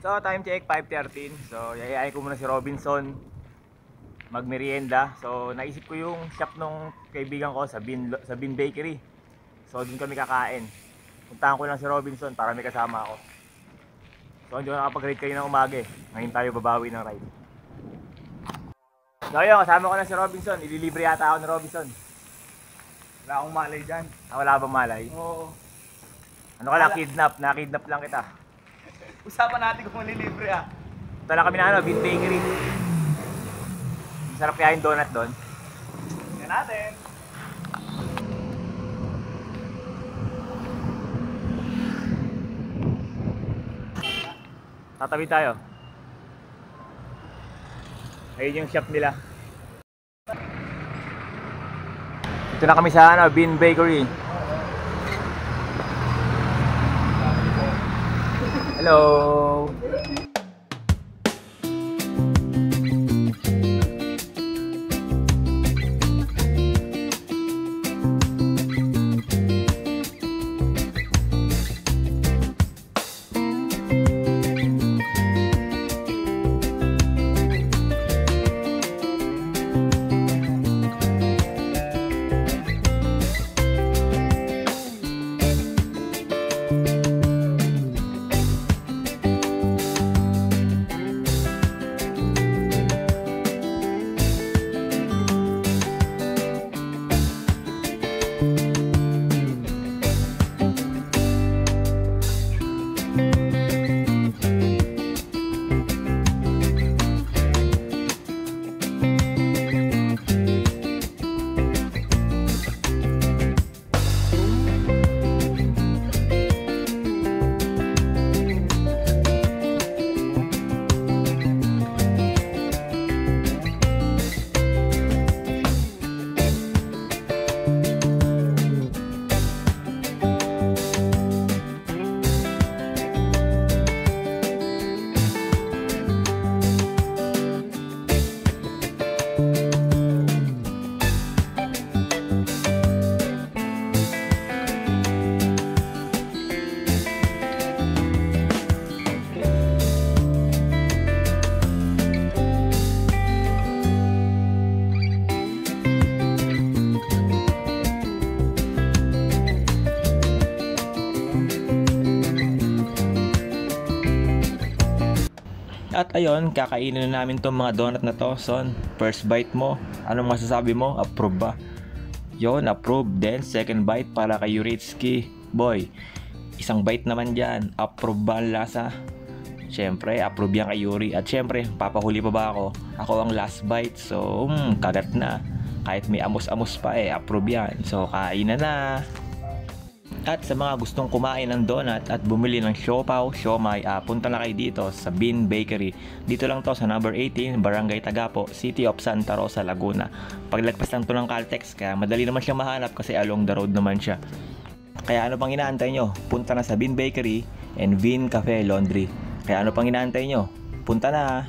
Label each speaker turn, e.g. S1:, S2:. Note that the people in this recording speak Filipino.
S1: So, time check, 5:13. So, yayayain ko muna si Robinson magmerienda. So, naisip ko yung shop nung kaibigan ko sa Bean Bakery. So, dun kami kakain. Puntahan ko lang si Robinson para may kasama ako. So, hindi ko nakapag-ride kayo ng umaga eh. Ngayon tayo babawi ng ride. So, yun, kasama ko na si Robinson. Ililibre yata ako ni Robinson.
S2: Wala akong malay dyan.
S1: Wala bang malay?
S2: Oo.
S1: Ano ka lang, kidnap. Nakidnap lang kita.
S2: Usapan natin kung malilibre ah.
S1: Ito lang kami na Bean Bakery. Masarap kaya yung donut doon.
S2: Yan natin.
S1: Tatabi tayo. Ayun yung shop nila. Ito na kami sa Bean Bakery. Hello. At ayun, kakainin na namin tong mga donut na to. Son, first bite mo, anong masasabi mo? Approve ba? Yon, approve. Then second bite para kay Yuritsky. Boy, isang bite naman dyan. Approve ba ang lasa? Syempre, approve yan kay Yuri. At syempre, papahuli pa ba ako? Ako ang last bite. So, kagat na. Kahit may amos-amos pa approve yan. So, kain na. At sa mga gustong kumain ng donut at bumili ng siopaw, siomai, punta na kayo dito sa Bean Bakery. Dito lang to sa number 18, Barangay Tagapo, City of Santa Rosa, Laguna. Paglagpas lang to ng Caltex, kaya madali naman siya mahanap kasi along the road naman siya. Kaya ano pang inaantay nyo? Punta na sa Bean Bakery and Bean Cafe Laundry. Kaya ano pang inaantay nyo? Punta na!